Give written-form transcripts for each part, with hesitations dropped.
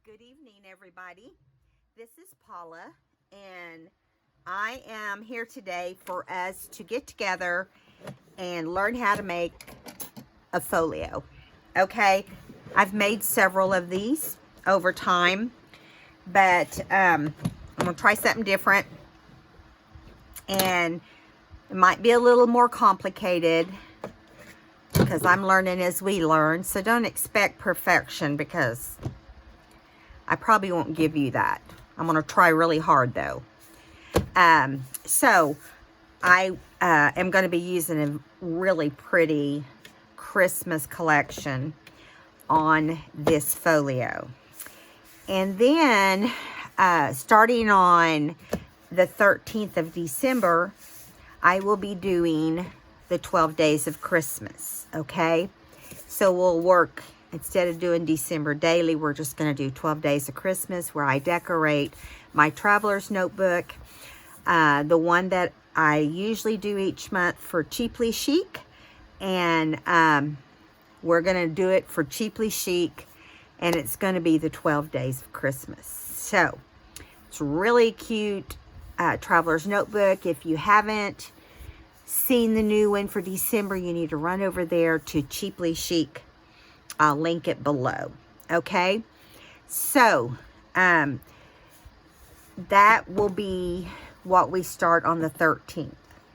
Good evening, everybody. This is Paula, and I am here today for us to get together and learn how to make a folio. Okay, I've made several of these over time, but I'm gonna try something different, and it might be a little more complicated because I'm learning as we learn. So don't expect perfection, because I probably won't give you that. I'm going to try really hard, though. So I am going to be using a really pretty Christmas collection on this folio. And then starting on the 13th of December, I will be doing the 12 days of Christmas, okay? So we'll work, instead of doing December daily, we're just going to do 12 days of Christmas, where I decorate my traveler's notebook, the one that I usually do each month for Cheaply Chic, and we're going to do it for Cheaply Chic, and it's going to be the 12 days of Christmas. So it's really cute traveler's notebook. If you haven't seen the new one for December, you need to run over there to Cheaply Chic. I'll link it below. Okay, so that will be what we start on the 13th.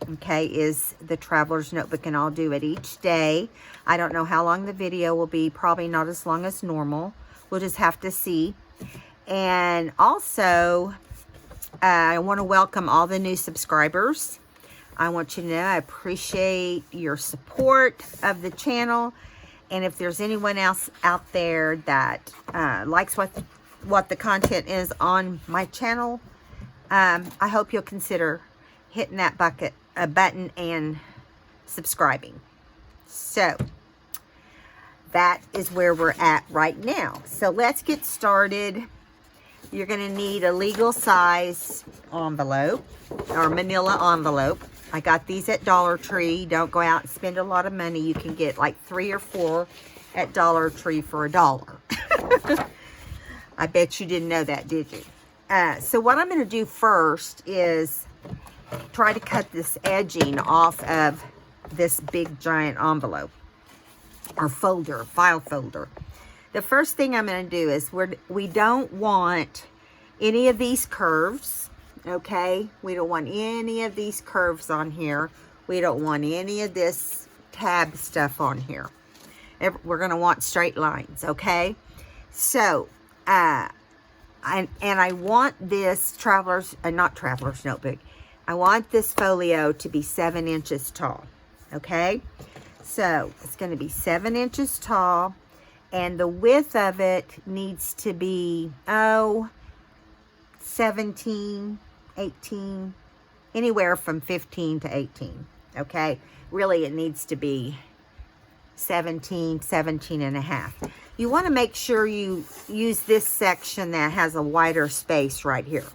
Okay, is the traveler's notebook, and I'll do it each day. I don't know how long the video will be, probably not as long as normal. We'll just have to see. And also, I want to welcome all the new subscribers. I want you to know I appreciate your support of the channel. And if there's anyone else out there that likes what the content is on my channel, I hope you'll consider hitting that button and subscribing. So that is where we're at right now. So let's get started. You're going to need a legal size envelope, or manila envelope. I got these at Dollar Tree. Don't go out and spend a lot of money. You can get like 3 or 4 at Dollar Tree for $1. I bet you didn't know that, did you? So what I'm going to do first is try to cut this edging off of this big giant envelope, or folder, file folder. The first thing I'm going to do is we don't want any of these curves. Okay, we don't want any of these curves on here. We don't want any of this tab stuff on here. We're going to want straight lines, okay? So, and I want this not traveler's notebook. I want this folio to be 7 inches tall, okay? So, it's going to be 7 inches tall, and the width of it needs to be, 17, 18, anywhere from 15 to 18, okay? Really, it needs to be 17 and a half. You want to make sure you use this section that has a wider space right here,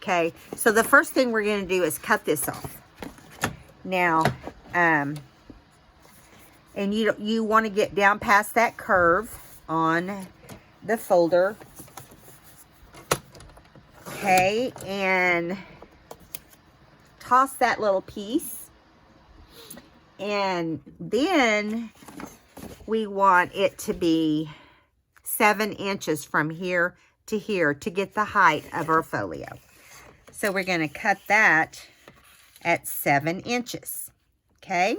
okay? So the first thing we're going to do is cut this off. Now, and you want to get down past that curve on the folder. Okay, and toss that little piece. And then we want it to be 7 inches from here to here to get the height of our folio. So we're going to cut that at 7 inches. Okay,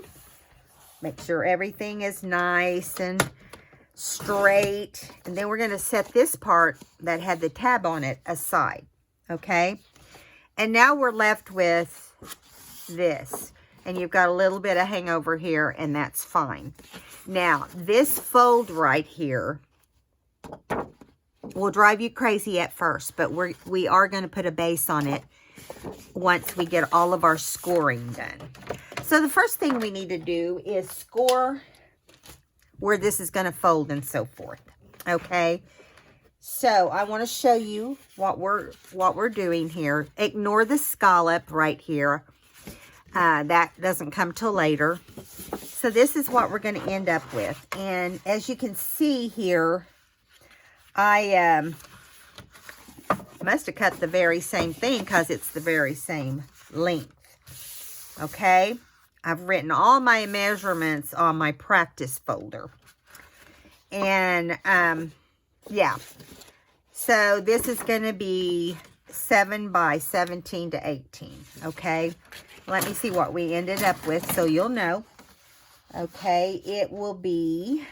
make sure everything is nice and straight. And then we're going to set this part that had the tab on it aside. Okay, and now we're left with this, and you've got a little bit of hangover here, and that's fine. Now, this fold right here will drive you crazy at first, but we are going to put a base on it once we get all of our scoring done. So the first thing we need to do is score where this is going to fold and so forth. Okay. So I want to show you what we're doing here. Ignore the scallop right here. That doesn't come till later. So this is what we're going to end up with. And as you can see here, I Must have cut the very same thing because it's the very same length. Okay, I've written all my measurements on my practice folder. And yeah, so this is going to be 7 by 17 to 18. Okay, let me see what we ended up with so you'll know. Okay, it will be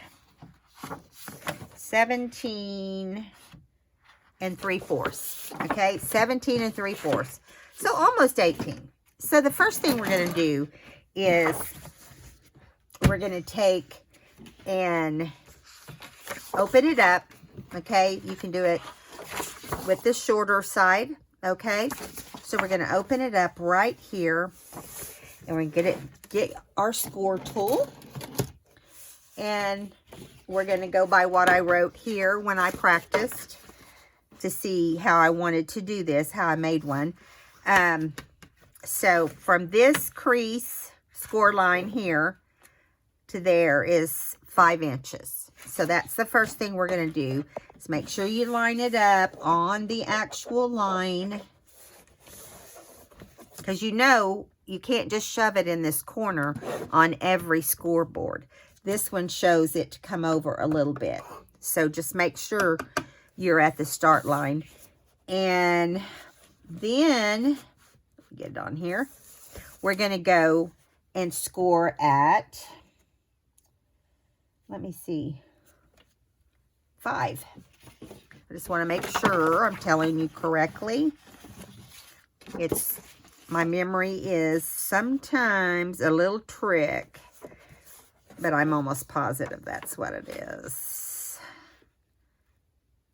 17 3/4. Okay, 17 3/4. So almost 18. So the first thing we're going to do is we're going to take and open it up. Okay, you can do it with the shorter side. Okay, so we're going to open it up right here, and we're going to get our score tool, and we're going to go by what I wrote here when I practiced to see how I wanted to do this, how I made one. So from this crease score line here to there is 5 inches. So that's the first thing we're going to do, is make sure you line it up on the actual line, because you know you can't just shove it in this corner on every scoreboard. This one shows it to come over a little bit. So just make sure you're at the start line. And then, get it on here, we're going to go and score at, let me see, 5. I just want to make sure I'm telling you correctly. My memory is sometimes a little trick, but I'm almost positive that's what it is.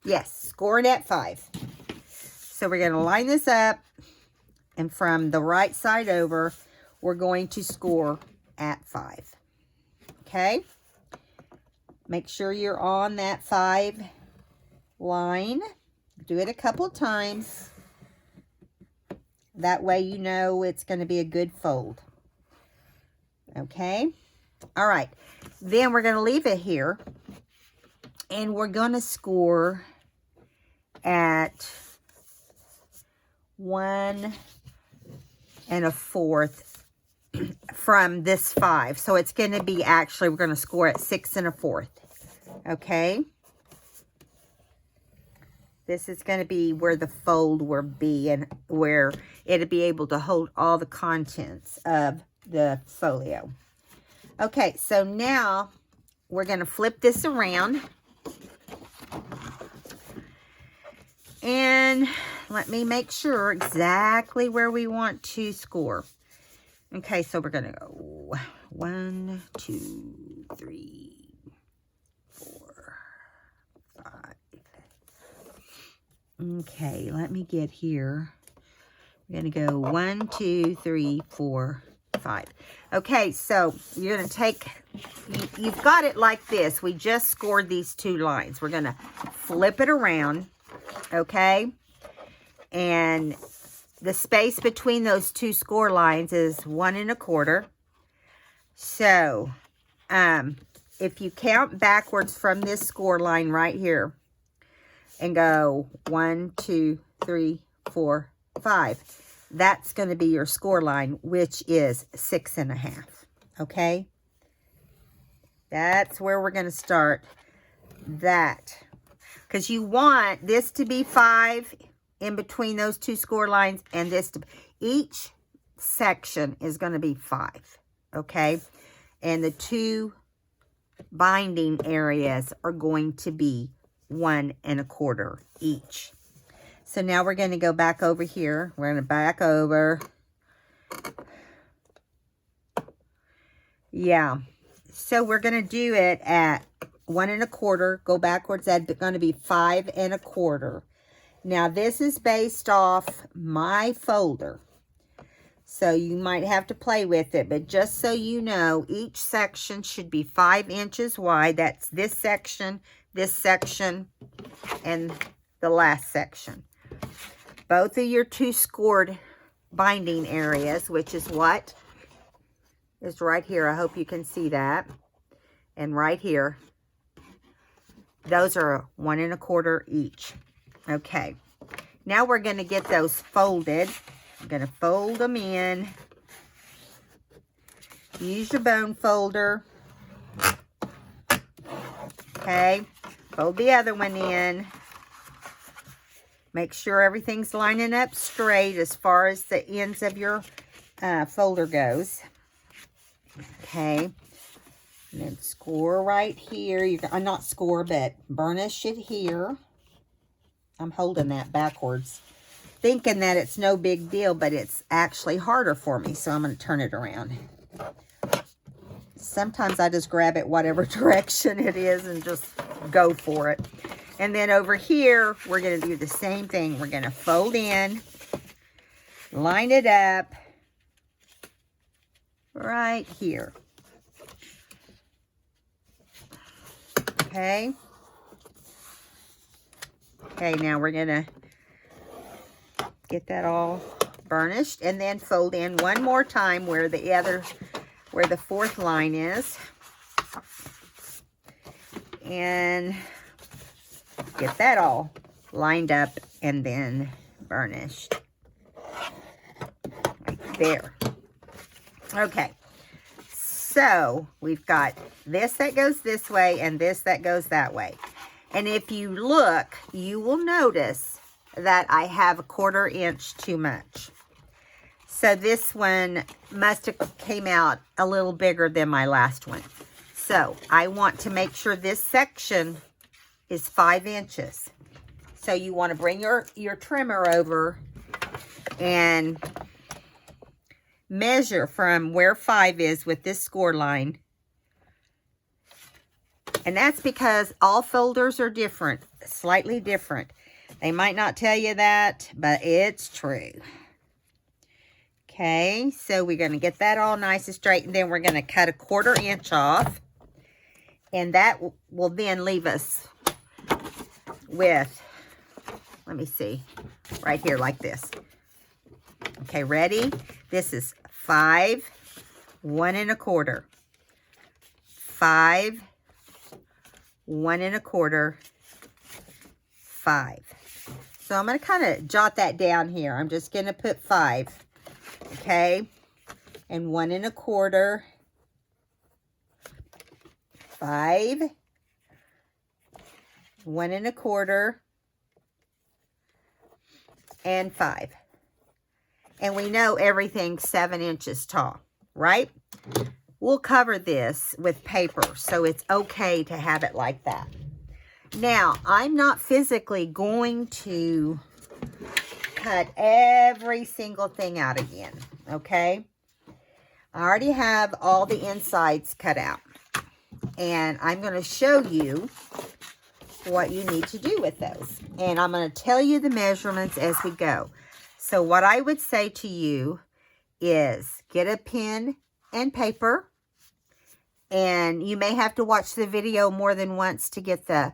Yes, score it at 5. So we're going to line this up, and from the right side over, we're going to score at 5. Okay? Make sure you're on that 5 line. Do it a couple times. That way you know it's going to be a good fold. Okay? All right. Then we're going to leave it here, and we're going to score at 1 1/4 from this 5. So it's going to be, actually, we're going to score at 6 1/4. Okay? This is going to be where the fold will be, and where it'll be able to hold all the contents of the folio. Okay, so now we're going to flip this around. And let me make sure exactly where we want to score. Okay, so we're going to go 1, 2, 3, 4, 5. Okay, let me get here. We're going to go 1, 2, 3, 4, 5. Okay, so you're going to take, you've got it like this. We just scored these 2 lines. We're going to flip it around, okay? And the space between those 2 score lines is 1 1/4. So, if you count backwards from this score line right here and go 1, 2, 3, 4, 5, that's going to be your score line, which is 6 1/2. Okay? That's where we're going to start that. Because you want this to be 5 in between those 2 score lines, and this to, each section is going to be 5. Okay? And the 2 binding areas are going to be 1 1/4 each. So now we're going to go back over here. We're going to back over. Yeah. So we're going to do it at 1 1/4. Go backwards. That's going to be 5 1/4. Now this is based off my folder, so you might have to play with it. But just so you know, each section should be 5 inches wide. That's this section, and the last section. Both of your 2 scored binding areas, which is what is right here. I hope you can see that. And right here, those are 1 1/4 each. Okay. Now we're going to get those folded. I'm going to fold them in. Use your bone folder. Okay, fold the other one in. Make sure everything's lining up straight as far as the ends of your folder goes. Okay, and then score right here. Not score, but burnish it here. I'm holding that backwards, thinking that it's no big deal, but it's actually harder for me, so I'm going to turn it around. Sometimes I just grab it whatever direction it is and just go for it. And then over here, we're going to do the same thing. We're going to fold in, line it up right here. Okay. Okay, now we're going to get that all burnished and then fold in one more time where the fourth line is, and get that all lined up and then burnished right there. Okay, so we've got this that goes this way and this that goes that way. And if you look, you will notice that I have 1/4 inch too much. So this one must have came out a little bigger than my last one. So I want to make sure this section is 5 inches. So you want to bring your trimmer over and measure from where 5 is with this score line. And that's because all folders are different, slightly different. They might not tell you that, but it's true. Okay, so we're going to get that all nice and straight, and then we're going to cut 1/4 inch off. And that will then leave us with, let me see, right here like this. Okay, ready? This is 5, 1 1/4. 5, 1 1/4, 5. So I'm going to kind of jot that down here. I'm just going to put 5. Okay, and 1 1/4, 5, 1 1/4, and 5. And we know everything's 7 inches tall, right? We'll cover this with paper, so it's okay to have it like that. Now, I'm not physically going to cut every single thing out again, okay? I already have all the insides cut out, and I'm going to show you what you need to do with those, and I'm going to tell you the measurements as we go. So what I would say to you is get a pen and paper, and you may have to watch the video more than once to get the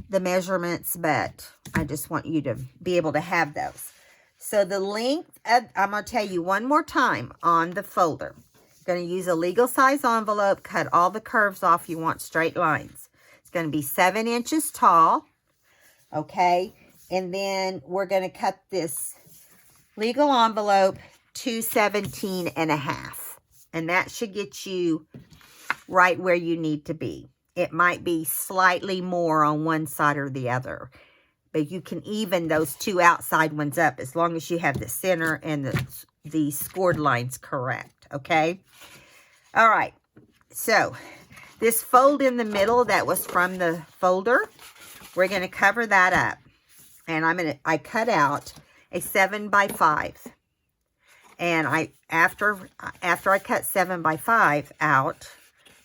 measurements, but I just want you to be able to have those. So the length, I'm going to tell you one more time on the folder. Going to use a legal size envelope, cut all the curves off. You want straight lines. It's going to be 7 inches tall, okay? And then we're going to cut this legal envelope to 17 1/2. And that should get you right where you need to be. It might be slightly more on one side or the other, but you can even those two outside ones up as long as you have the center and the scored lines correct, okay? All right, so this fold in the middle that was from the folder, we're going to cover that up. And I cut out a 7 by 5. And after I cut 7 by 5 out,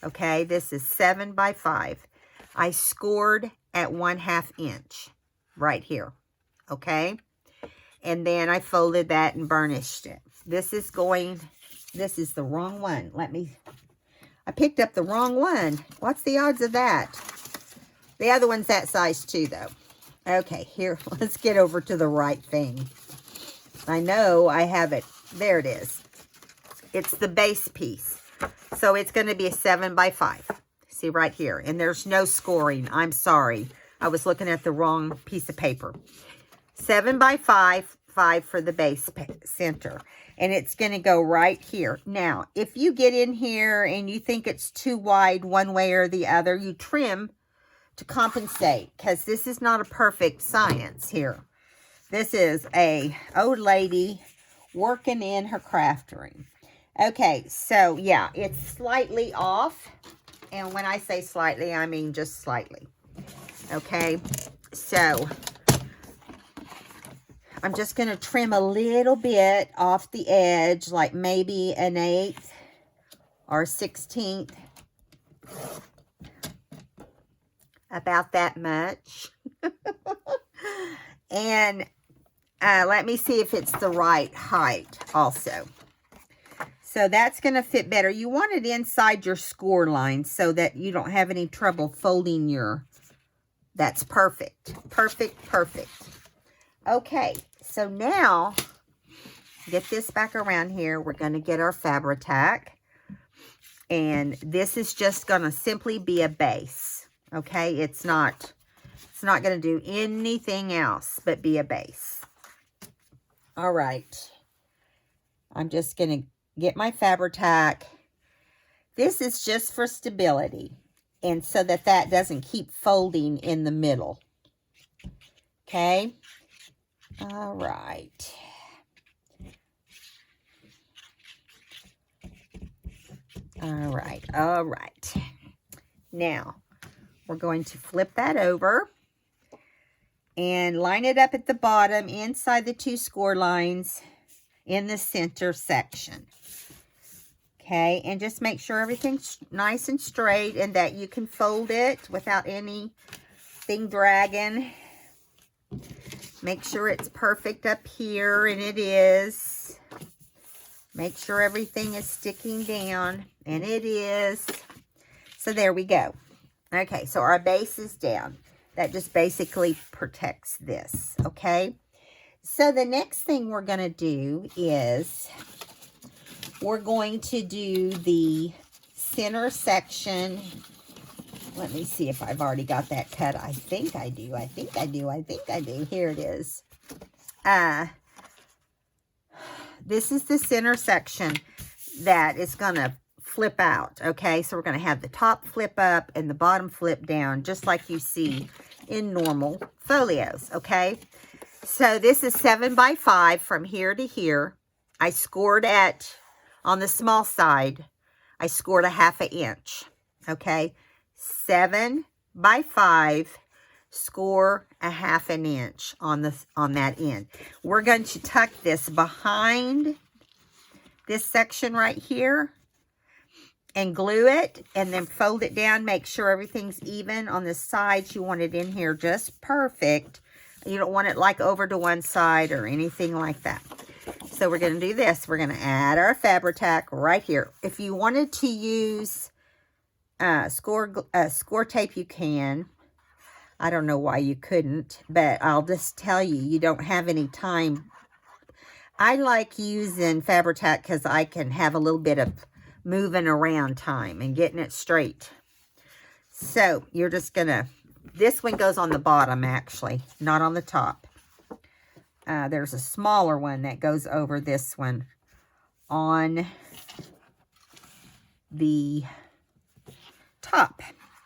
okay, this is 7 by 5. I scored at 1/2 inch right here, okay? And then I folded that and burnished it. This is the wrong one. I picked up the wrong one. What's the odds of that? The other one's that size too, though. Okay, here, let's get over to the right thing. I know I have it. There it is. It's the base piece. So it's going to be a 7 by 5. See right here. And there's no scoring. I'm sorry. I was looking at the wrong piece of paper. 7 by 5, 5 for the base center. And it's going to go right here. Now, if you get in here and you think it's too wide one way or the other, you trim to compensate, because this is not a perfect science here. This is a old lady working in her craft room. Okay, so yeah, it's slightly off. And when I say slightly, I mean just slightly. Okay, so I'm just going to trim a little bit off the edge, like maybe an 1/8 or 1/16. About that much. And let me see if it's the right height also. So that's going to fit better. You want it inside your score line so that you don't have any trouble folding your... That's perfect. Perfect, perfect. Okay, so now, get this back around here. We're going to get our Fabri-Tac. And this is just going to simply be a base. Okay, it's not going to do anything else but be a base. All right. I'm just going to get my Fabri-Tac. This is just for stability. And so that doesn't keep folding in the middle. Okay. All right. All right. All right. Now, we're going to flip that over and line it up at the bottom inside the 2 score lines in the center section. Okay, and just make sure everything's nice and straight and that you can fold it without anything dragging. Make sure it's perfect up here, and it is. Make sure everything is sticking down, and it is. So there we go. Okay, so our base is down. That just basically protects this, okay? So the next thing we're going to do is we're going to do the center section. Let me see if I've already got that cut. I think I do. I think I do. I think I do. Here it is. This is the center section that is going to flip out, okay? So we're going to have the top flip up and the bottom flip down, just like you see in normal folios, okay? So this is 7 by 5 from here to here. I scored on the small side, I scored a 1/2 inch, okay? 7 by 5, score a 1/2 inch on that end. We're going to tuck this behind this section right here and glue it, and then fold it down. Make sure everything's even on the sides. You want it in here just perfect. You don't want it like over to one side or anything like that. So we're going to do this. We're going to add our Fabri-Tac right here. If you wanted to use score tape, you can. I don't know why you couldn't, but I'll just tell you, you don't have any time. I like using Fabri-Tac because I can have a little bit of moving around time and getting it straight. So you're just going to, this one goes on the bottom actually, not on the top. There's a smaller one that goes over this one on the top.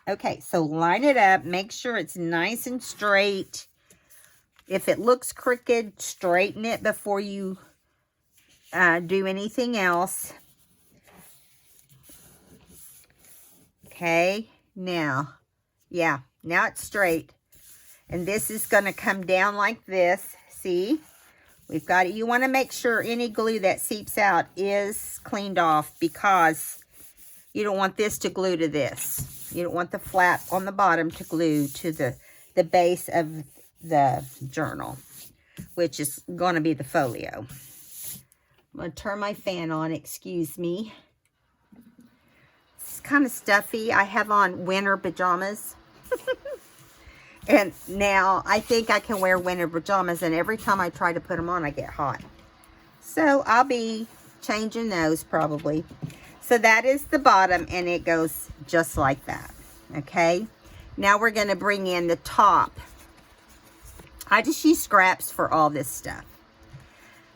Okay, so line it up. Make sure it's nice and straight. If it looks crooked, straighten it before you do anything else. Okay, now, yeah, now it's straight. And this is going to come down like this. See? We've got it. You want to make sure any glue that seeps out is cleaned off, because you don't want this to glue to this. You don't want the flap on the bottom to glue to the base of the journal, which is going to be the folio. I'm going to turn my fan on. Excuse me. It's kind of stuffy. I have on winter pajamas. And now I think I can wear winter pajamas, and every time I try to put them on, I get hot. So I'll be changing those probably. So that is the bottom, and it goes just like that. Okay. Now we're going to bring in the top. I just use scraps for all this stuff.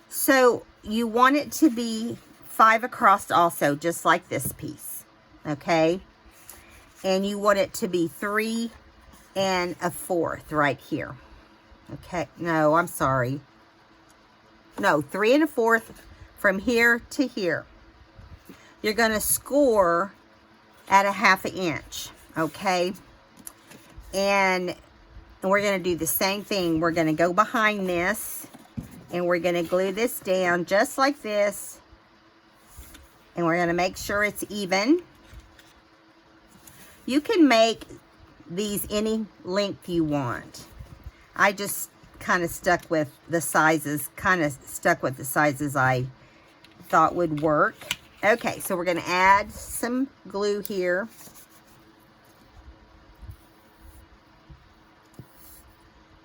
So you want it to be 5 across also, just like this piece, okay? And you want it to be 3 1/4 right here, okay? No, I'm sorry. No, 3 1/4 from here to here. You're going to score at a 1/2 inch, okay? And we're going to do the same thing. We're going to go behind this, and we're going to glue this down just like this. And we're going to make sure it's even. You can make these any length you want. I just kind of stuck with the sizes, I thought would work. Okay, so we're going to add some glue here.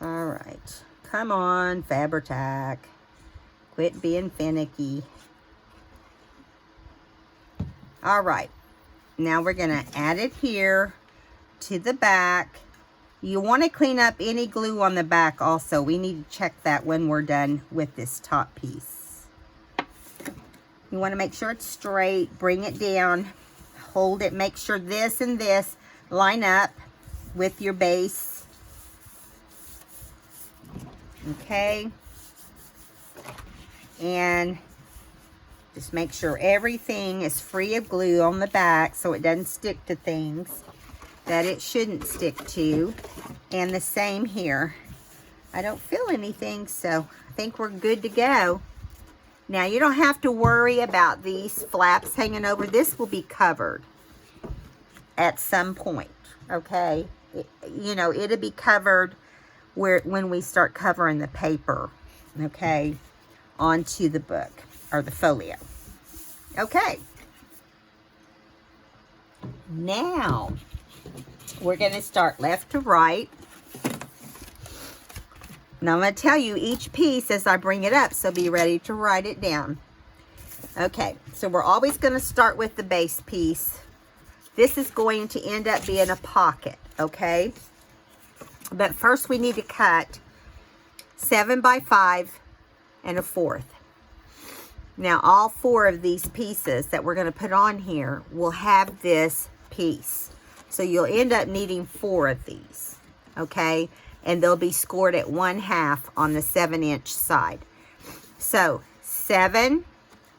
All right. Come on, Fabri-Tac. Quit being finicky. All right. Now we're going to add it here to the back. You want to clean up any glue on the back also. We need to check that when we're done with this top piece. You want to make sure it's straight. Bring it down. Hold it. Make sure this and this line up with your base. Okay. And just make sure everything is free of glue on the back so it doesn't stick to things that it shouldn't stick to. And the same here. I don't feel anything, so I think we're good to go. Now, you don't have to worry about these flaps hanging over. This will be covered at some point, okay? It'll be covered when we start covering the paper, okay, onto the book or the folio. Okay. Now, we're going to start left to right. Now, I'm going to tell you each piece as I bring it up, so be ready to write it down. Okay, so we're always going to start with the base piece. This is going to end up being a pocket, okay? But first we need to cut 7 by 5 1/4. Now, all 4 of these pieces that we're going to put on here will have this piece. So you'll end up needing 4 of these, okay? And they'll be scored at 1/2 on the 7-inch side. So 7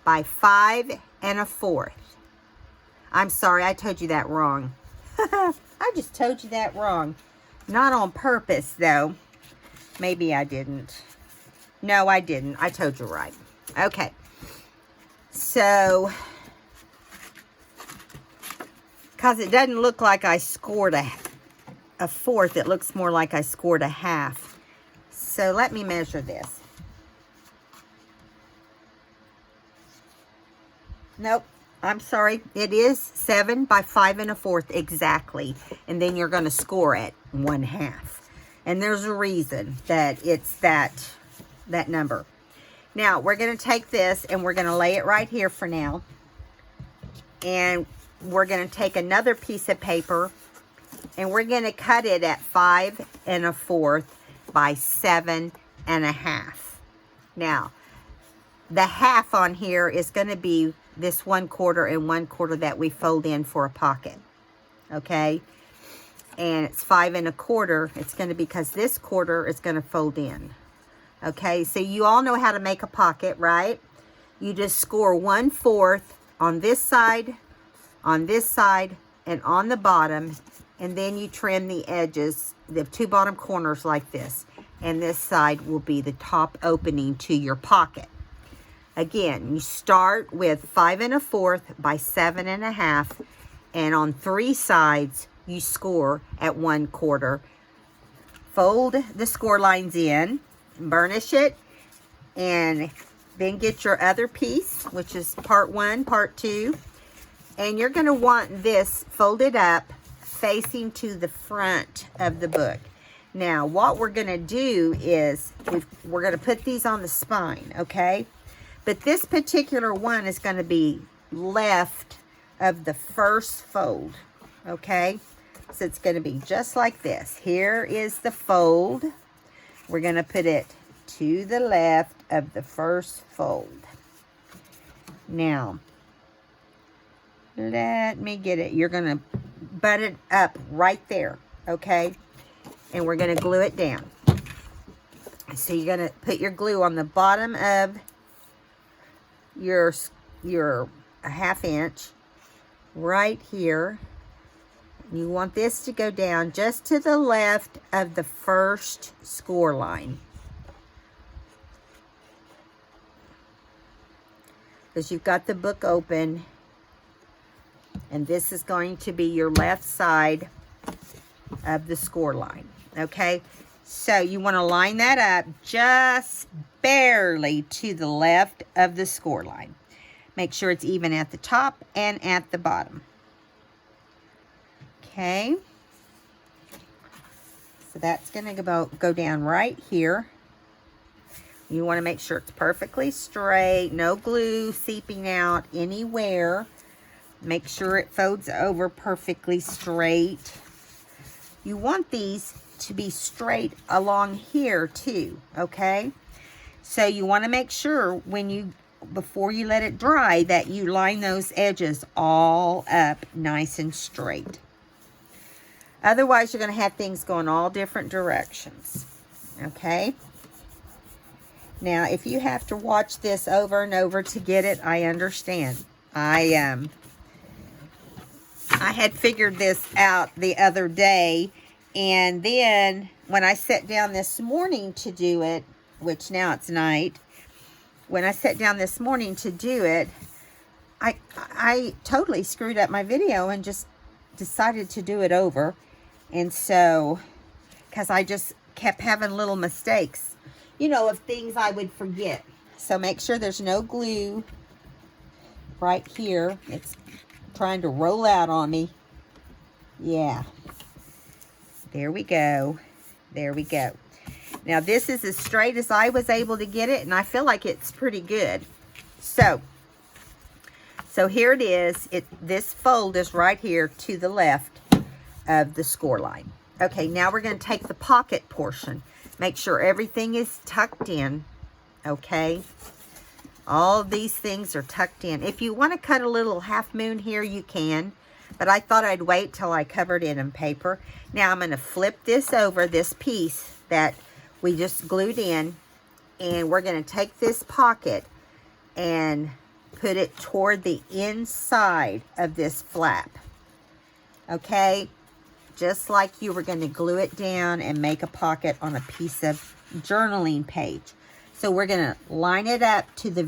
by 5 1/4. I'm sorry, I told you that wrong. I just told you that wrong. Not on purpose, though. Maybe I didn't. No, I didn't. I told you right. Okay. So, because it doesn't look like I scored a 1/4, it looks more like I scored a 1/2. So, let me measure this. Nope. I'm sorry. It is 7 by 5 1/4 exactly. And then you're going to score at 1/2. And there's a reason that it's that number. Now, we're going to take this and we're going to lay it right here for now. And we're going to take another piece of paper and we're going to cut it at 5 1/4 by 7 1/2. Now, the half on here is going to be this 1/4 and 1/4 that we fold in for a pocket. Okay? And it's 5 1/4. It's going to be because this quarter is going to fold in. Okay? So you all know how to make a pocket, right? You just score 1/4 on this side, and on the bottom. And then you trim the edges, the 2 bottom corners like this. And this side will be the top opening to your pocket. Again, you start with 5 1/4 by 7 1/2, and on 3 sides, you score at 1/4. Fold the score lines in, burnish it, and then get your other piece, which is part 1, part 2, and you're going to want this folded up facing to the front of the book. Now, what we're going to do is we're going to put these on the spine, okay? But this particular one is going to be left of the first fold, okay? So it's going to be just like this. Here is the fold. we're going to put it to the left of the first fold. Now, let me get it. You're going to butt it up right there, okay? And we're going to glue it down. So you're going to put your glue on the bottom of your a 1/2 inch right here. You want this to go down just to the left of the first score line. Because you've got the book open, and this is going to be your left side of the score line, okay? So you want to line that up just barely to the left of the score line. Make sure it's even at the top and at the bottom. Okay. So that's going to go down right here. You want to make sure it's perfectly straight, no glue seeping out anywhere. Make sure it folds over perfectly straight. You want these to be straight along here too, okay? So you want to make sure before you let it dry that you line those edges all up nice and straight. Otherwise, you're going to have things going all different directions, okay? Now, if you have to watch this over and over to get it, I understand. I had figured this out the other day, and then when I sat down this morning to do it, which now it's night, when I sat down this morning to do it, I totally screwed up my video and just decided to do it over. And so, because I just kept having little mistakes, you know, of things I would forget. So make sure there's no glue right here. It's trying to roll out on me. Yeah. There we go. There we go. Now this is as straight as I was able to get it, and I feel like it's pretty good. So here it is. This fold is right here to the left of the score line. Okay, now we're going to take the pocket portion. Make sure everything is tucked in, okay? All of these things are tucked in. If you want to cut a little half moon here, you can. But I thought I'd wait till I covered it in paper. Now I'm going to flip this over, this piece that we just glued in. And we're going to take this pocket and put it toward the inside of this flap. Okay? Just like you were going to glue it down and make a pocket on a piece of journaling page. So we're going to line it up to the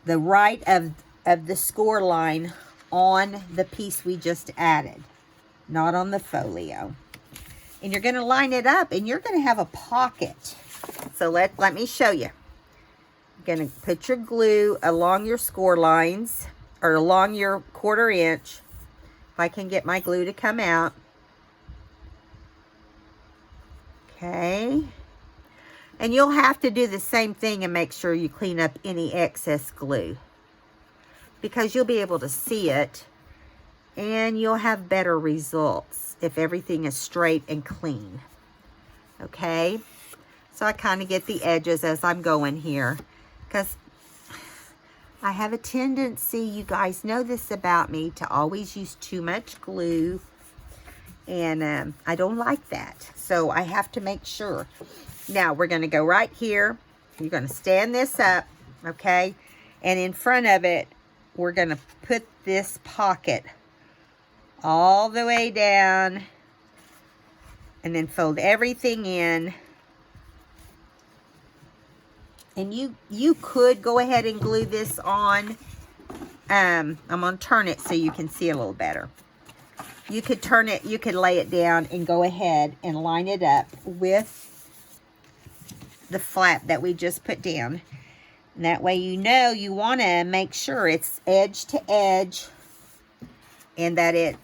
right of the score line on the piece we just added, not on the folio. And you're going to line it up, and you're going to have a pocket. So let me show you. You're going to put your glue along your score lines, or along your 1/4 inch. If I can get my glue to come out. Okay. And you'll have to do the same thing and make sure you clean up any excess glue, because you'll be able to see it and you'll have better results if everything is straight and clean. Okay. So I kind of get the edges as I'm going here, because I have a tendency, you guys know this about me, to always use too much glue. And I don't like that. So I have to make sure. Now we're going to go right here. You're going to stand this up, okay? And in front of it, we're going to put this pocket all the way down. And then fold everything in. And you could go ahead and glue this on. I'm going to turn it so you can see a little better. You could turn it, you could lay it down and go ahead and line it up with the flap that we just put down. And that way you know you want to make sure it's edge to edge and that it,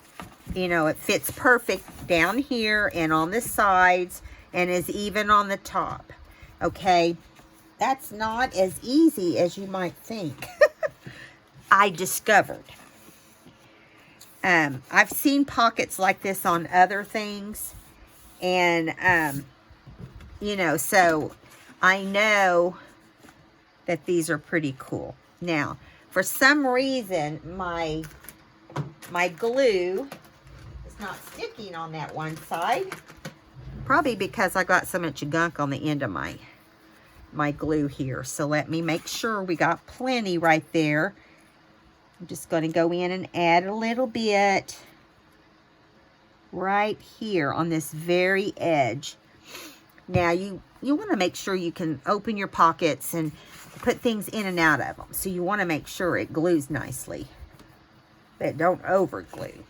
you know, it fits perfect down here and on the sides and is even on the top. Okay? That's not as easy as you might think. I discovered. I've seen pockets like this on other things, and you know, so I know that these are pretty cool. Now, for some reason, my glue is not sticking on that one side. Probably because I got so much gunk on the end of my glue here. So let me make sure we got plenty right there. I'm just going to go in and add a little bit right here on this very edge. Now you want to make sure you can open your pockets and put things in and out of them. So you want to make sure it glues nicely, but don't over glue.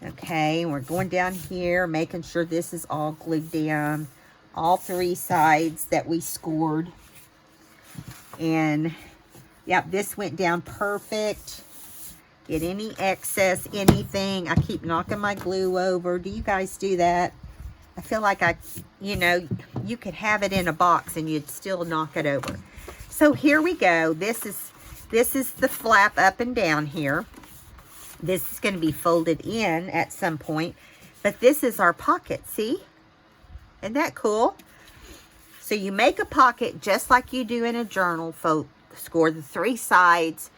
Okay, we're going down here, making sure this is all glued down, all three sides that we scored. And yep, this went down perfect. Get any excess, anything. I keep knocking my glue over. Do you guys do that? I feel like you know, you could have it in a box and you'd still knock it over. So here we go. This is the flap up and down here. This is going to be folded in at some point, but this is our pocket. See? Isn't that cool? So you make a pocket just like you do in a journal. Score the three sides,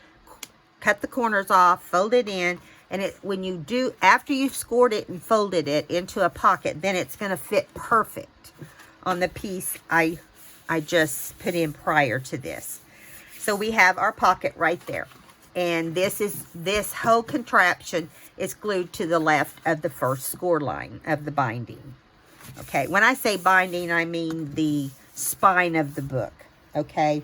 cut the corners off, fold it in, and when you do, after you've scored it and folded it into a pocket, then it's going to fit perfect on the piece I just put in prior to this. So we have our pocket right there. And this whole contraption is glued to the left of the first score line of the binding. Okay, when I say binding, I mean the spine of the book. Okay,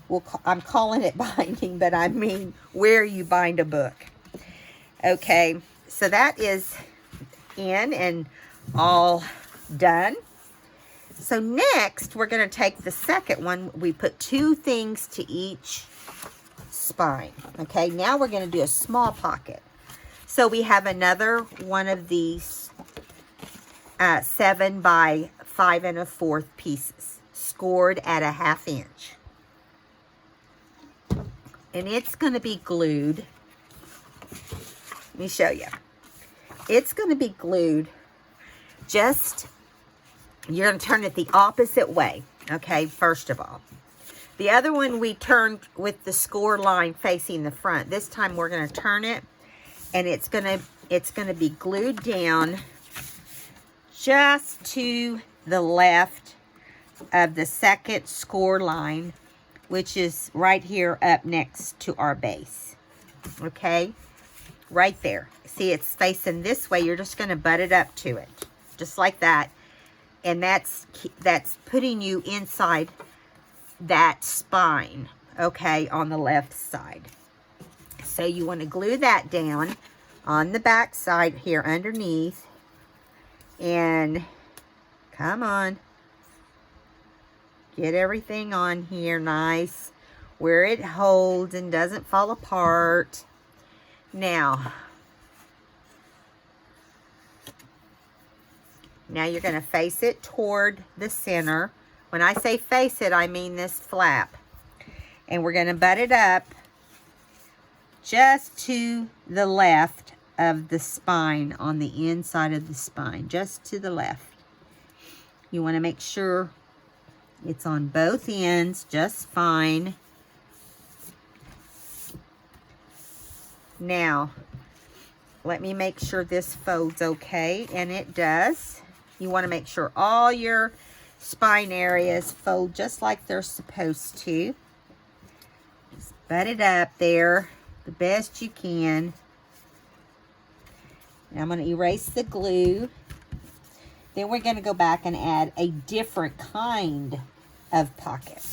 well, I'm calling it binding, but I mean where you bind a book. Okay, so that is in and all done. So next, we're going to take the second one. We put two things to each spine. Okay, now we're going to do a small pocket. So we have another one of these 7 by 5 1/4 pieces, scored at a 1/2 inch. And it's going to be glued. Let me show you. It's going to be glued just, you're going to turn it the opposite way. Okay, first of all. The other one we turned with the score line facing the front. This time we're going to turn it, and it's going to be glued down just to the left of the second score line, which is right here up next to our base. Okay, right there. See, it's facing this way. You're just going to butt it up to it, just like that, and that's putting you inside that spine, okay, on the left side. So you want to glue that down on the back side here underneath, and come on, get everything on here nice where it holds and doesn't fall apart. Now you're going to face it toward the center. When I say face it, I mean this flap. And we're going to butt it up just to the left of the spine, on the inside of the spine, just to the left. You want to make sure it's on both ends just fine. Now, let me make sure this folds okay, and it does. You want to make sure all your spine areas fold just like they're supposed to. Just butt it up there the best you can. Now I'm going to erase the glue. Then we're going to go back and add a different kind of pocket.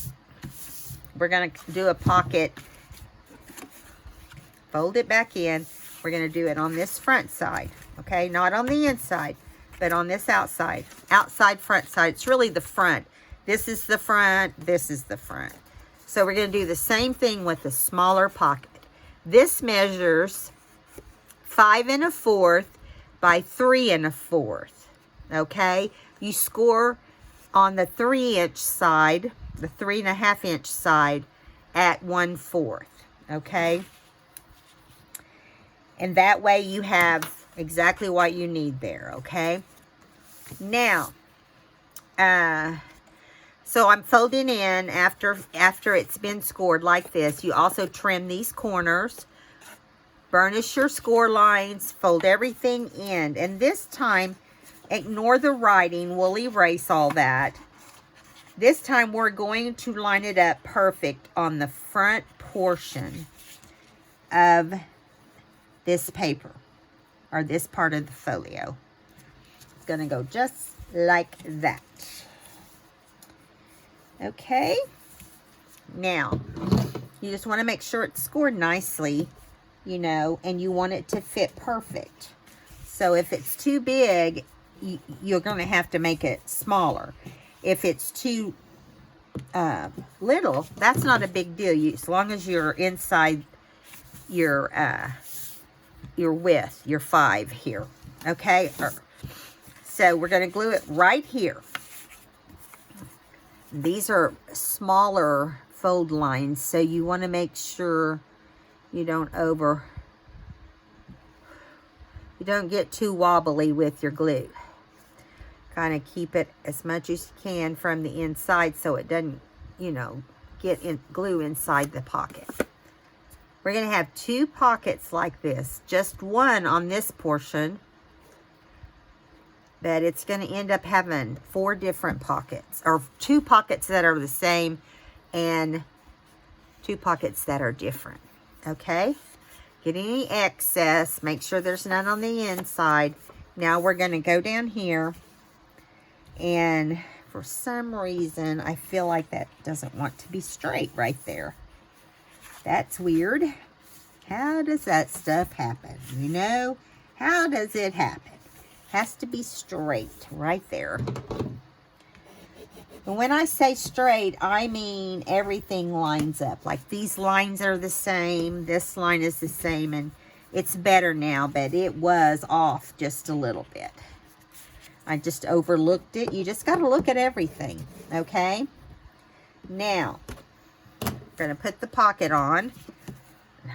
We're going to do a pocket, fold it back in. We're going to do it on this front side, okay? Not on the inside, but on this outside. Outside, front side. It's really the front. This is the front. This is the front. So we're going to do the same thing with the smaller pocket. This measures 5 1/4 by 3 1/4. Okay? You score on the 3-inch side, the 3 1/2 inch side, at 1/4. Okay? And that way you have exactly what you need there, okay? Now, So I'm folding in after it's been scored like this. You also trim these corners, burnish your score lines, fold everything in. And this time, ignore the writing. We'll erase all that. This time, we're going to line it up perfect on the front portion of this paper, or this part of the folio. It's going to go just like that. Okay. Now, you just want to make sure it's scored nicely, you know, and you want it to fit perfect. So if it's too big, you're going to have to make it smaller. If it's too little, that's not a big deal. As long as you're inside your width, your 5 here. Okay? So we're going to glue it right here. These are smaller fold lines, so you want to make sure you don't get too wobbly with your glue. Kind of keep it as much as you can from the inside so it doesn't, you know, get glue inside the pocket. We're going to have 2 pockets like this, just one on this portion, but it's going to end up having 4 different pockets, or 2 pockets that are the same and 2 pockets that are different. Okay? Get any excess, make sure there's none on the inside. Now we're going to go down here, and for some reason I feel like that doesn't want to be straight right there. That's weird. How does that stuff happen? You know, how does it happen? Has to be straight right there. And when I say straight, I mean everything lines up. Like these lines are the same, this line is the same, and it's better now, but it was off just a little bit. I just overlooked it. You just got to look at everything, okay? Now, we're going to put the pocket on.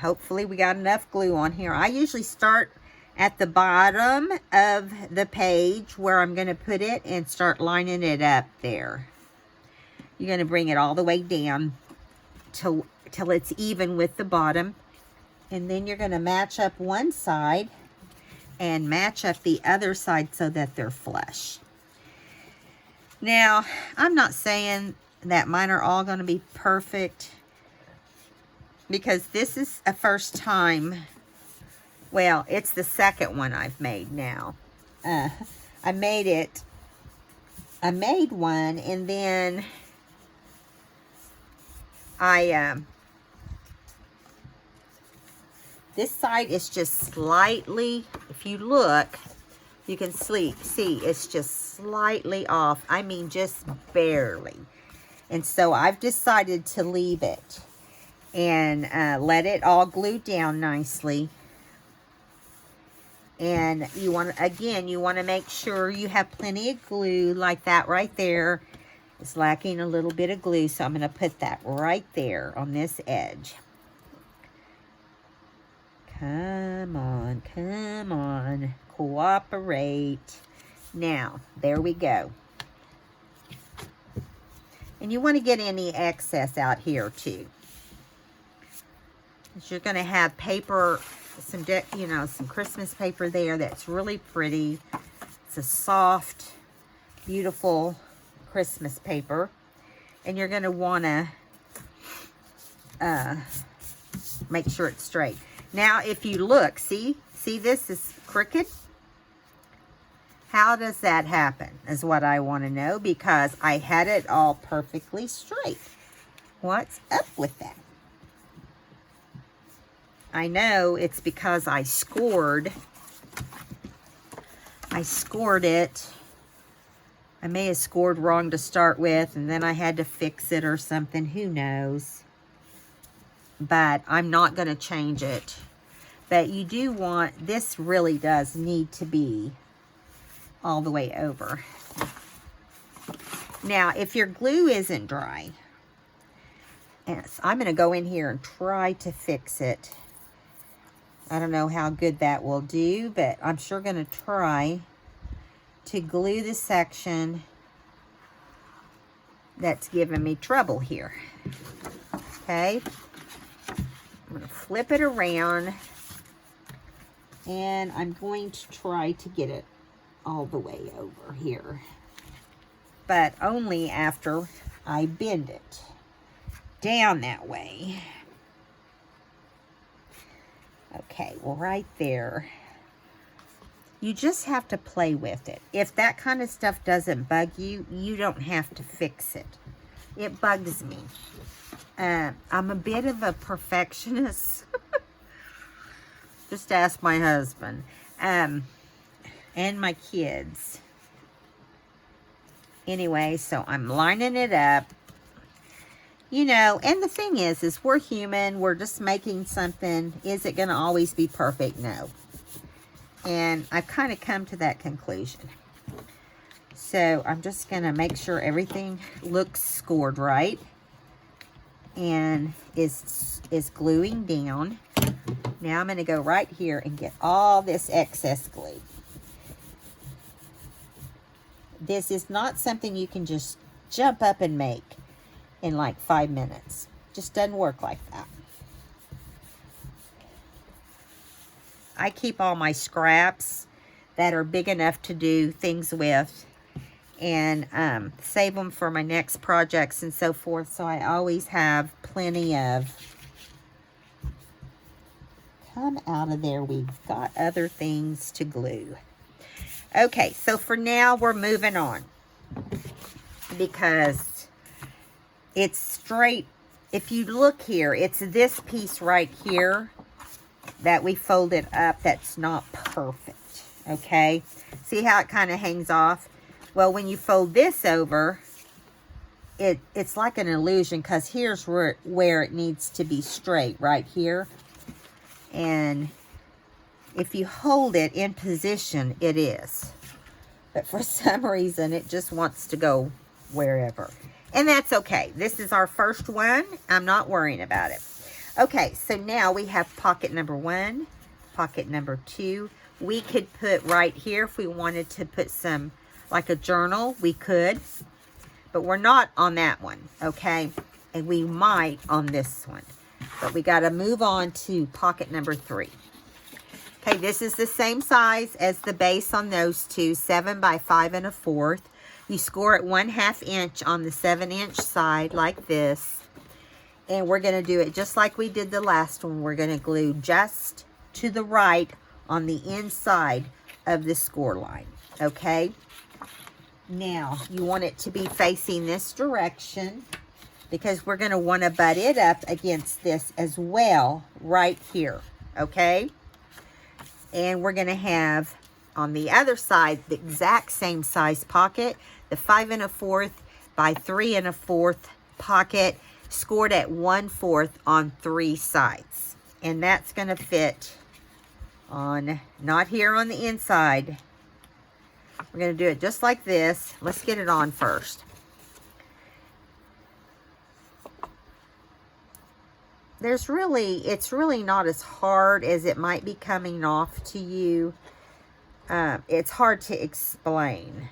Hopefully we got enough glue on here. I usually start at the bottom of the page where I'm going to put it and start lining it up there. You're going to bring it all the way down till it's even with the bottom. And then you're going to match up one side and match up the other side so that they're flush. Now, I'm not saying that mine are all going to be perfect, because this is a first time. Well, it's the second one I've made now. I made one, and then this side is just slightly, if you look, you can see it's just slightly off. I mean, just barely. And so I've decided to leave it and let it all glue down nicely. And you want to make sure you have plenty of glue, like that right there. It's lacking a little bit of glue, so I'm going to put that right there on this edge. Come on, come on, cooperate. Now, there we go. And you want to get any excess out here too. You're going to have paper, some Christmas paper there that's really pretty. It's a soft, beautiful Christmas paper. And you're going to want to make sure it's straight. Now, if you look, see this is crooked? How does that happen is what I want to know, because I had it all perfectly straight. What's up with that? I know it's because I scored it. I may have scored wrong to start with, and then I had to fix it or something. Who knows? But I'm not going to change it. But you do want, this really does need to be all the way over. Now, if your glue isn't dry, yes, I'm going to go in here and try to fix it. I don't know how good that will do, but I'm sure going to try to glue the section that's giving me trouble here. Okay. I'm going to flip it around. And I'm going to try to get it all the way over here. But only after I bend it down that way. Okay, well right there. You just have to play with it. If that kind of stuff doesn't bug you, you don't have to fix it. It bugs me. I'm a bit of a perfectionist. Just ask my husband. And my kids. Anyway, so I'm lining it up. You know, and the thing is we're human. We're just making something. Is it going to always be perfect? No. And I've kind of come to that conclusion. So I'm just going to make sure everything looks scored right. And is gluing down. Now I'm going to go right here and get all this excess glue. This is not something you can just jump up and make in like 5 minutes. Just doesn't work like that. I keep all my scraps that are big enough to do things with and save them for my next projects and so forth. So I always have plenty of. Come out of there. We've got other things to glue. Okay, so for now we're moving on because it's straight. If you look here, it's this piece right here that we folded up that's not perfect. Okay, see how it kind of hangs off? Well, when you fold this over, it's like an illusion because here's where it needs to be straight, right here. And if you hold it in position, it is. But for some reason, it just wants to go wherever. And that's okay. This is our first one. I'm not worrying about it. Okay, so now we have pocket number 1, pocket number 2. We could put right here, if we wanted to put some, like a journal, we could. But we're not on that one, okay? And we might on this one. But we got to move on to pocket number 3. Okay, this is the same size as the base on those two, 7 by 5 1/4. You score it 1/2 inch on the 7-inch side like this. And we're going to do it just like we did the last one. We're going to glue just to the right on the inside of the score line. Okay? Now, you want it to be facing this direction because we're going to want to butt it up against this as well right here. Okay? And we're going to have on the other side the exact same size pocket, the 5 1/4 by 3 1/4 pocket, scored at 1/4 on 3 sides. And that's going to fit on, not here on the inside. We're going to do it just like this. Let's get it on first. It's really not as hard as it might be coming off to you. It's hard to explain.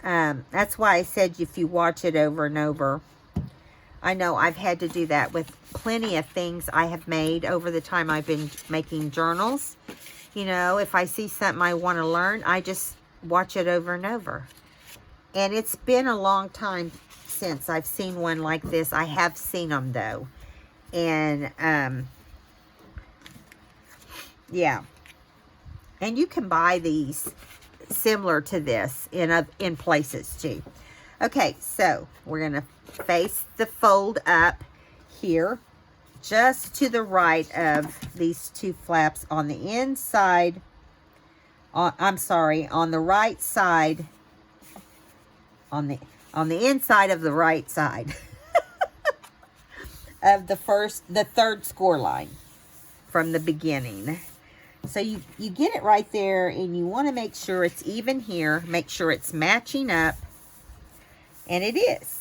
That's why I said if you watch it over and over. I know I've had to do that with plenty of things I have made over the time I've been making journals. You know, if I see something I want to learn, I just watch it over and over. And it's been a long time since I've seen one like this. I have seen them though. And, yeah. And you can buy these similar to this in places too. Okay, so we're going to face the fold up here, just to the right of these two flaps on the inside. I'm sorry, on the right side, on the inside of the right side of the third score line from the beginning. So you get it right there, and you want to make sure it's even here. Make sure it's matching up, and it is.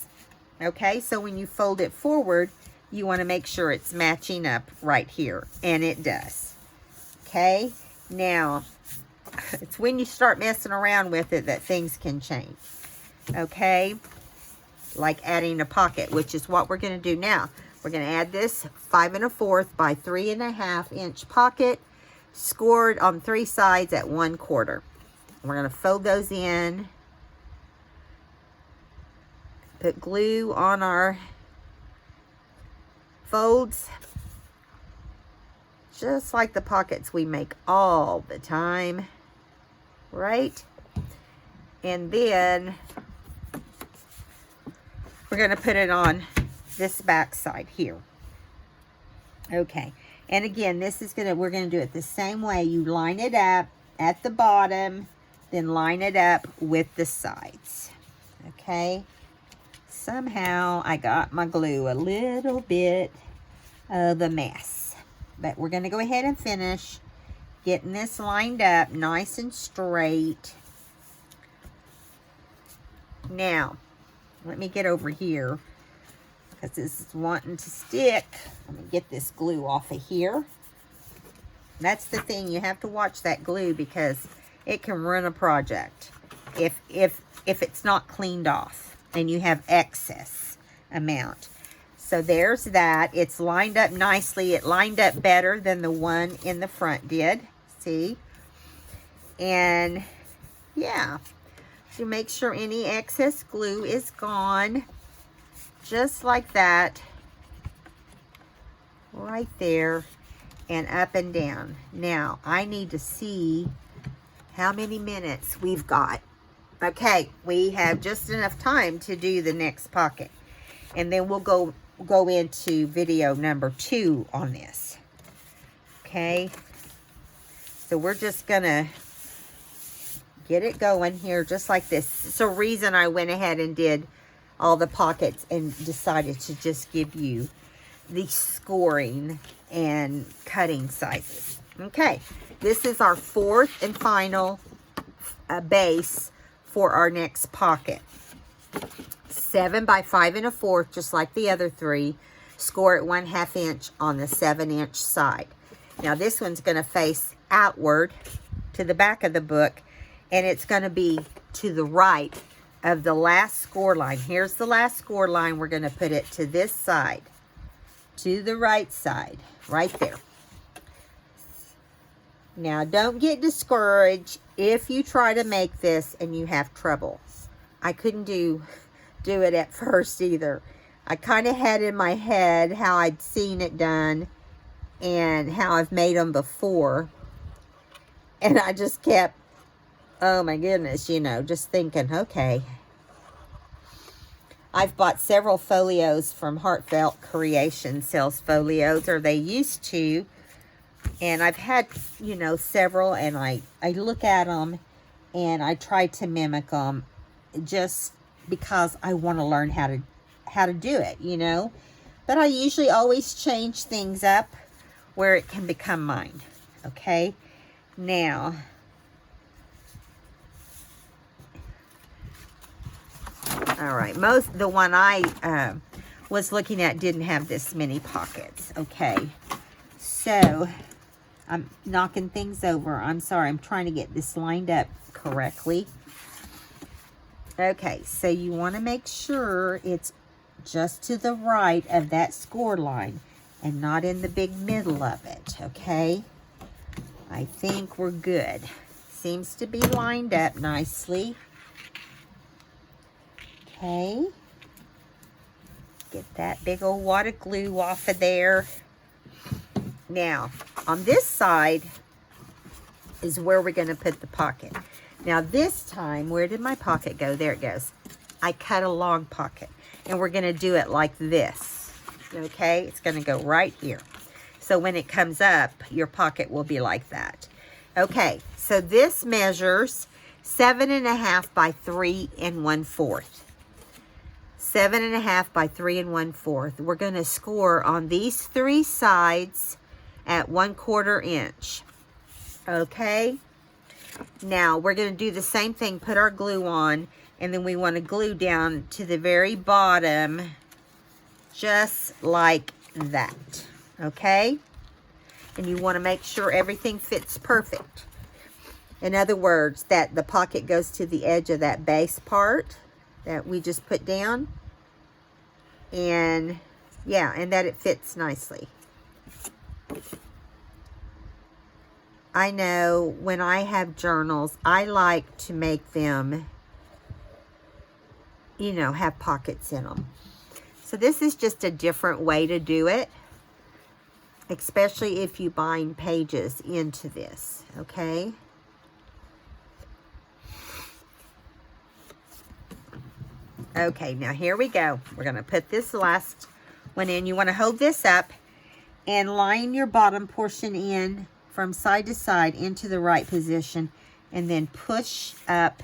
Okay, so when you fold it forward, you want to make sure it's matching up right here, and it does. Okay, now it's when you start messing around with it that things can change. Okay, like adding a pocket, which is what we're going to do now. We're going to add this 5 1/4 by 3 1/2 inch pocket, scored on 3 sides at 1/4. We're going to fold those in, put glue on our folds, just like the pockets we make all the time, right? And then we're going to put it on this back side here. Okay, and again, this is we're going to do it the same way. You line it up at the bottom, then line it up with the sides. Okay, somehow I got my glue a little bit of a mess, but we're going to go ahead and finish getting this lined up nice and straight. Now, let me get over here because this is wanting to stick. Let me get this glue off of here. That's the thing, you have to watch that glue because it can ruin a project if it's not cleaned off and you have excess amount. So there's that. It's lined up nicely. It lined up better than the one in the front did. See? And yeah, to make sure any excess glue is gone, just like that, right there, and up and down. Now I need to see how many minutes we've got. Okay, we have just enough time to do the next pocket, and then we'll go into video number 2 on this. Okay, so we're just gonna get it going here just like this. So reason I went ahead and did all the pockets and decided to just give you the scoring and cutting sizes. Okay, this is our 4th and final base for our next pocket. 7 by 5 1/4, just like the other 3. Score at 1/2 inch on the 7-inch side. Now this one's going to face outward to the back of the book, and it's going to be to the right of the last score line. Here's the last score line. We're going to put it to this side, to the right side, right there. Now, don't get discouraged if you try to make this and you have trouble. I couldn't do it at first either. I kind of had in my head how I'd seen it done and how I've made them before. And I just kept, oh my goodness, you know, just thinking, okay. I've bought several folios from Heartfelt Creation, sells folios, or they used to. And I've had, you know, several, and I look at them and I try to mimic them just because I want to learn how to do it, you know. But I usually always change things up where it can become mine. Okay, now all right, the one I was looking at didn't have this many pockets. Okay, so I'm knocking things over. I'm sorry, I'm trying to get this lined up correctly. Okay, so you want to make sure it's just to the right of that score line and not in the big middle of it, okay? I think we're good. Seems to be lined up nicely. Okay. Get that big old wad of glue off of there. Now, on this side is where we're going to put the pocket. Now, this time, where did my pocket go? There it goes. I cut a long pocket, and we're going to do it like this, okay? It's going to go right here. So when it comes up, your pocket will be like that. Okay, so this measures 7 1/2 by 3 1/4. 7 1/2 by 3 1/4. We're going to score on these 3 sides at 1/4 inch. Okay, now we're going to do the same thing, put our glue on, and then we want to glue down to the very bottom, just like that. Okay, and you want to make sure everything fits perfect. In other words, that the pocket goes to the edge of that base part that we just put down. And yeah, and that it fits nicely. I know when I have journals, I like to make them, you know, have pockets in them. So this is just a different way to do it, especially if you bind pages into this, okay? Okay, now here we go. We're going to put this last one in. You want to hold this up and line your bottom portion in from side to side into the right position, and then push up,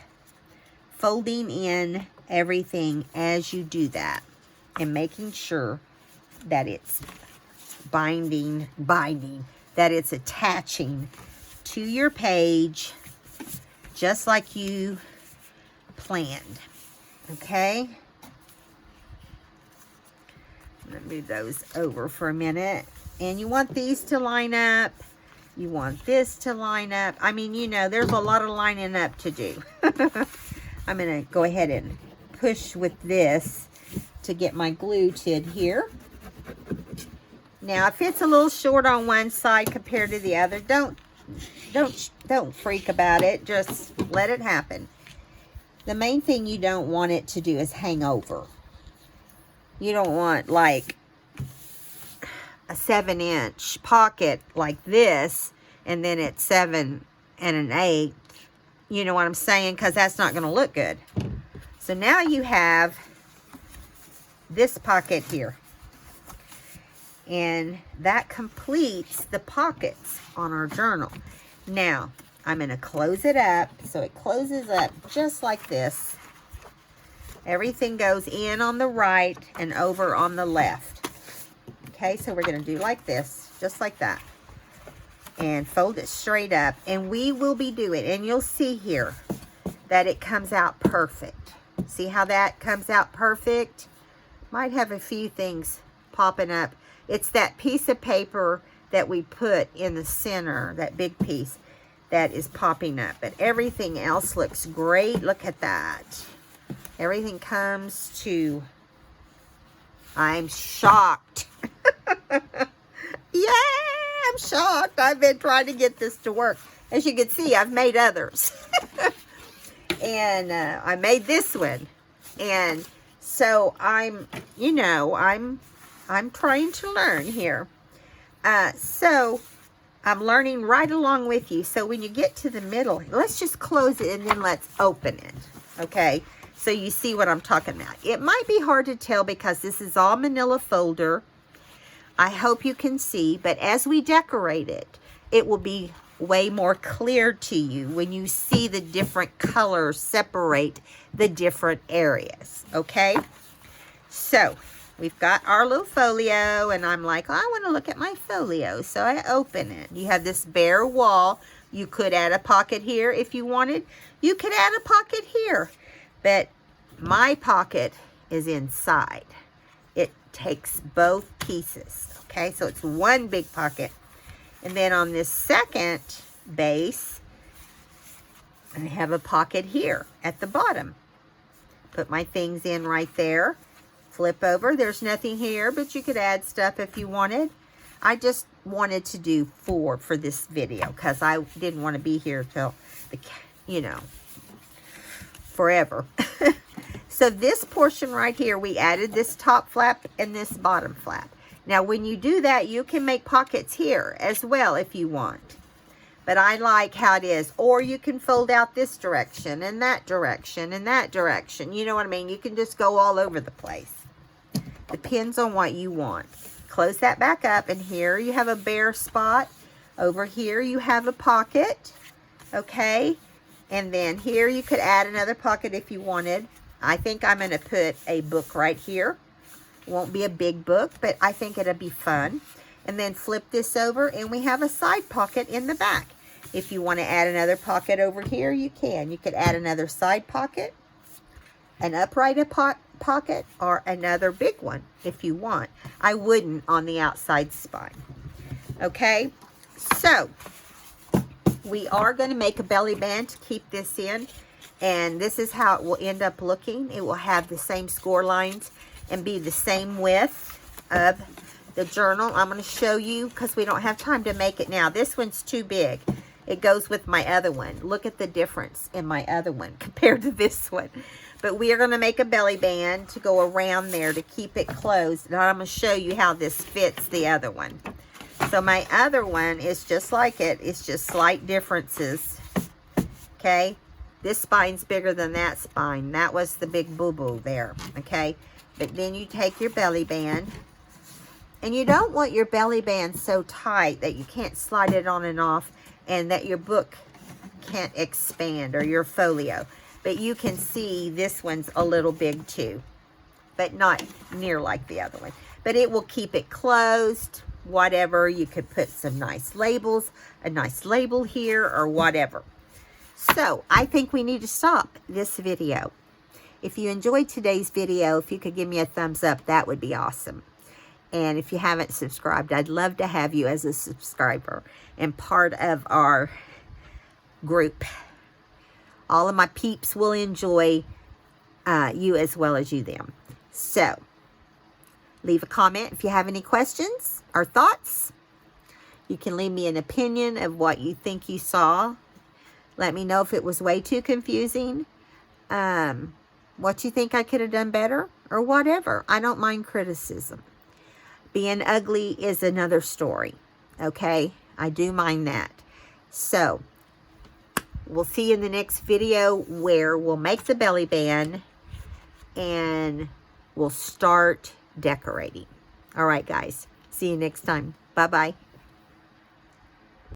folding in everything as you do that, and making sure that it's binding, that it's attaching to your page just like you planned. Okay? I'm going to move those over for a minute. And you want these to line up. You want this to line up. I mean, you know, there's a lot of lining up to do. I'm going to go ahead and push with this to get my glue to adhere. Now, if it's a little short on one side compared to the other, don't freak about it. Just let it happen. The main thing you don't want it to do is hang over. You don't want like a 7-inch pocket like this, and then it's 7 1/8. You know what I'm saying? Because that's not going to look good. So now you have this pocket here. And that completes the pockets on our journal. Now, I'm going to close it up so it closes up just like this. Everything goes in on the right and over on the left. Okay, so we're going to do like this, just like that. And fold it straight up. And we will be doing, and you'll see here that it comes out perfect. See how that comes out perfect? Might have a few things popping up. It's that piece of paper that we put in the center, that big piece, that is popping up. But everything else looks great. Look at that. Everything comes to... I'm shocked. Yeah, I'm shocked. I've been trying to get this to work. As you can see, I've made others. And I made this one. And so I'm, you know, I'm trying to learn here. So I'm learning right along with you. So when you get to the middle, let's just close it and then let's open it. Okay, so you see what I'm talking about. It might be hard to tell because this is all manila folder. I hope you can see, but as we decorate it, it will be way more clear to you when you see the different colors separate the different areas. Okay, so we've got our little folio, and I'm like, oh, I want to look at my folio. So I open it. You have this bare wall. You could add a pocket here if you wanted. You could add a pocket here. But my pocket is inside. It takes both pieces. Okay, so it's one big pocket. And then on this second base, I have a pocket here at the bottom. Put my things in right there. Flip over. There's nothing here, but you could add stuff if you wanted. I just wanted to do 4 for this video because I didn't want to be here till, you know, forever. So this portion right here, we added this top flap and this bottom flap. Now, when you do that, you can make pockets here as well if you want. But I like how it is. Or you can fold out this direction and that direction and that direction. You know what I mean? You can just go all over the place. Depends on what you want. Close that back up, and here you have a bare spot. Over here you have a pocket. Okay? And then here you could add another pocket if you wanted. I think I'm going to put a book right here. Won't be a big book, but I think it'll be fun. And then flip this over, and we have a side pocket in the back. If you want to add another pocket over here, you can. You could add another side pocket, an upright pocket, or another big one if you want. I wouldn't on the outside spine. Okay, so we are going to make a belly band to keep this in, and this is how it will end up looking. It will have the same score lines. and be the same width of the journal. I'm going to show you because we don't have time to make it now. This one's too big. It goes with my other one. Look at the difference in my other one compared to this one. But we are going to make a belly band to go around there to keep it closed. And I'm going to show you how this fits the other one. So my other one is just like it. It's just slight differences. Okay. This spine's bigger than that spine. That was the big boo-boo there. Okay. But then you take your belly band. And you don't want your belly band so tight that you can't slide it on and off and that your book can't expand, or your folio. But you can see this one's a little big too, but not near like the other one. But it will keep it closed, whatever. You could put some nice labels, a nice label here or whatever. So I think we need to stop this video. If you enjoyed today's video, if you could give me a thumbs up, that would be awesome. And if you haven't subscribed, I'd love to have you as a subscriber and part of our group. All of my peeps will enjoy you as well as you them. So, leave a comment if you have any questions or thoughts. You can leave me an opinion of what you think you saw. Let me know if it was way too confusing. What you think I could have done better or whatever. I don't mind criticism. Being ugly is another story. Okay? I do mind that. So, we'll see you in the next video where we'll make the belly band and we'll start decorating. All right, guys. See you next time. Bye-bye.